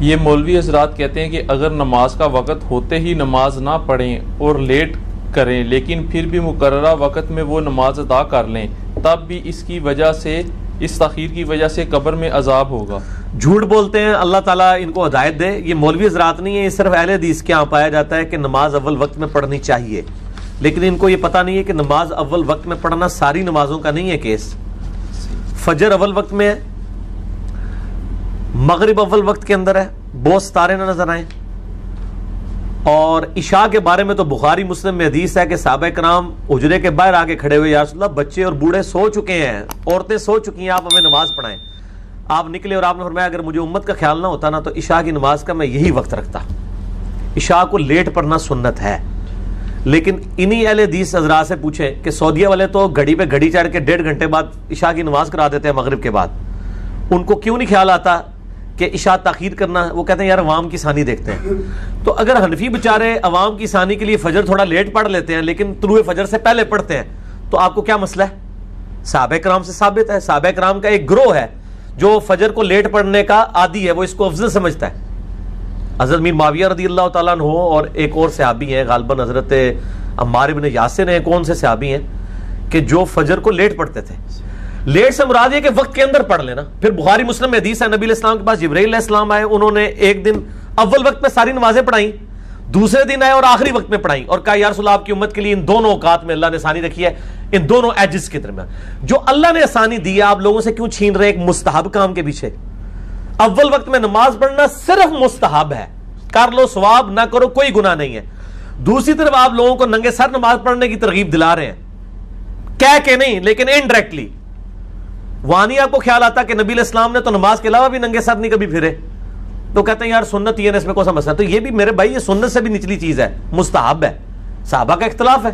یہ مولوی حضرات کہتے ہیں کہ اگر نماز کا وقت ہوتے ہی نماز نہ پڑھیں اور لیٹ کریں لیکن پھر بھی مقررہ وقت میں وہ نماز ادا کر لیں تب بھی اس کی وجہ سے، اس تاخیر کی وجہ سے قبر میں عذاب ہوگا۔ جھوٹ بولتے ہیں، اللہ تعالیٰ ان کو ہدایت دے۔ یہ مولوی حضرات نہیں ہے، یہ صرف اہل حدیث کے یہاں پایا جاتا ہے کہ نماز اول وقت میں پڑھنی چاہیے، لیکن ان کو یہ پتہ نہیں ہے کہ نماز اول وقت میں پڑھنا ساری نمازوں کا نہیں ہے کیس۔ فجر اول وقت میں ہے، مغرب اول وقت کے اندر ہے، بہت ستارے نہ نظر آئیں، اور عشاء کے بارے میں تو بخاری مسلم میں حدیث ہے کہ صحابہ کرام حجرے کے باہر آگے کھڑے ہوئے، یا رسول اللہ بچے اور بوڑھے سو چکے ہیں، عورتیں سو چکی ہیں، آپ ہمیں نماز پڑھائیں۔ آپ نکلے اور آپ نے فرمایا اگر مجھے امت کا خیال نہ ہوتا نا تو عشاء کی نماز کا میں یہی وقت رکھتا۔ عشاء کو لیٹ پڑھنا سنت ہے، لیکن انہی اہل حدیث حضرات سے پوچھیں کہ سعودیہ والے تو گھڑی پہ گھڑی چڑھ کے 1.5 گھنٹے بعد عشاء کی نماز کرا دیتے ہیں مغرب کے بعد، ان کو کیوں نہیں خیال آتا کہ عشاء تاخیر کرنا؟ وہ کہتے ہیں یار عوام کی ثانی دیکھتے ہیں۔ تو اگر حنفی بیچارے عوام کی ثانی کے لیے فجر تھوڑا لیٹ پڑھ لیتے ہیں لیکن طلوع فجر سے پہلے پڑھتے ہیں تو آپ کو کیا مسئلہ ہے؟ صحابہ کرام سے ثابت ہے، صحابہ کرام کا ایک گروہ ہے جو فجر کو لیٹ پڑھنے کا عادی ہے، وہ اس کو افضل سمجھتا ہے۔ حضرت میر معاویہ رضی اللہ تعالیٰ عنہ اور ایک اور صحابی ہیں، غالباً حضرت عمار بن یاسر ہیں، کون سے صحابی ہیں کہ جو فجر کو لیٹ پڑھتے تھے۔ لیٹ سے مراد یہ کہ وقت کے اندر پڑھ لینا۔ پھر بخاری مسلم میں حدیث ہے، نبی علیہ السلام کے پاس جبرائیل علیہ السلام آئے، انہوں نے ایک دن اول وقت میں ساری نمازیں پڑھائیں، دوسرے دن آئے اور آخری وقت میں پڑھائیں، اور کہا یا رسول اللہ آپ کی امت کے لیے ان دونوں اوقات میں اللہ نے آسانی رکھی ہے، ان دونوں ایجز کے درمیان جو اللہ نے آسانی دی ہے آپ لوگوں سے کیوں چھین رہے ایک مستحب کام کے پیچھے؟ اول وقت میں نماز پڑھنا صرف مستحب ہے، کر لو ثواب، نہ کرو کوئی گناہ نہیں ہے۔ دوسری طرف آپ لوگوں کو ننگے سر نماز پڑھنے کی ترغیب دلا رہے ہیں، کہہ کے نہیں لیکن انڈائریکٹلی۔ وہاں نہیں آپ کو خیال آتا کہ نبی علیہ السلام نے تو نماز کے علاوہ بھی ننگے سر نہیں کبھی پھرے، تو کہتے ہیں یار سنت یہ ہے، اس میں کون سا مسئلہ ہے؟ تو یہ بھی میرے بھائی یہ سنت سے بھی نچلی چیز ہے، مستحب ہے، صحابہ کا اختلاف ہے۔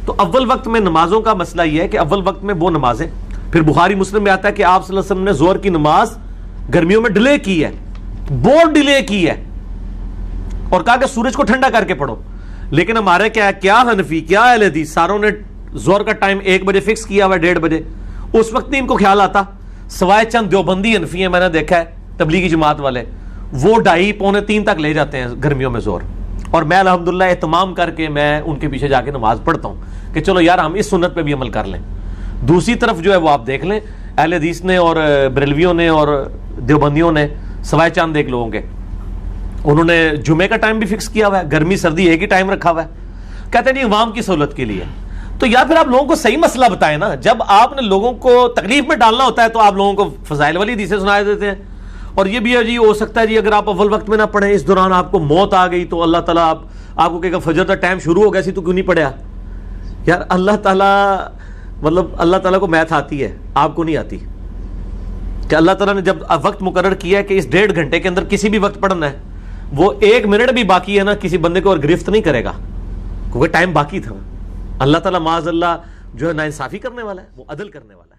تو اول وقت میں نمازوں کا مسئلہ یہ ہے کہ اول وقت میں وہ نمازیں، پھر بخاری مسلم میں آتا ہے کہ آپ صلی اللہ علیہ وسلم نے ظہر کی نماز گرمیوں میں ڈیلے کی ہے، بہت ڈیلے کی ہے، اور کہا کہ سورج کو ٹھنڈا کر کے پڑھو۔ لیکن ہمارے کیا حنفی کیا اہل حدیث ساروں نے ظہر کا ٹائم 1 بجے فکس کیا ہوا ہے، 1:30 بجے، اس وقت نہیں ان کو خیال آتا، سوائے چند دیوبندی حنفی ہیں میں نے دیکھا ہے تبلیغی جماعت والے، وہ 2:30 پونے 3 تک لے جاتے ہیں گرمیوں میں ظہر، اور میں الحمدللہ اہتمام کر کے میں ان کے پیچھے جا کے نماز پڑھتا ہوں کہ چلو یار ہم اس سنت پہ بھی عمل کر لیں۔ دوسری طرف جو ہے وہ آپ دیکھ لیں اہل حدیث نے اور بریلویوں نے اور دیوبندیوں نے سوائے چند ایک لوگوں کے، انہوں نے جمعے کا ٹائم بھی فکس کیا ہوا ہے، گرمی سردی ایک ہی ٹائم رکھا ہوا ہے، کہتے ہیں جی عوام کی سہولت کے لیے۔ تو یا پھر آپ لوگوں کو صحیح مسئلہ بتائیں نا، جب آپ نے لوگوں کو تکلیف میں ڈالنا ہوتا ہے تو آپ لوگوں کو فضائل والی حدیثیں سنا دیتے ہیں، اور یہ بھی ہے جی ہو سکتا ہے جی اگر آپ اول وقت میں نہ پڑھیں اس دوران آپ کو موت آ گئی تو اللہ تعالیٰ آپ کو کہے گا فجر کا ٹائم شروع ہو گیا سی تو کیوں نہیں پڑھا؟ یار اللہ تعالیٰ مطلب اللہ تعالیٰ کو میتھ آتی ہے، آپ کو نہیں آتی، کہ اللہ تعالیٰ نے جب وقت مقرر کیا ہے کہ اس 1.5 گھنٹے کے اندر کسی بھی وقت پڑھنا ہے، وہ 1 منٹ بھی باقی ہے نا کسی بندے کو اور گرفت نہیں کرے گا کیونکہ ٹائم باقی تھا۔ اللہ تعالیٰ معاذ اللہ جو ہے نا انصافی کرنے والا ہے، وہ عدل کرنے والا ہے۔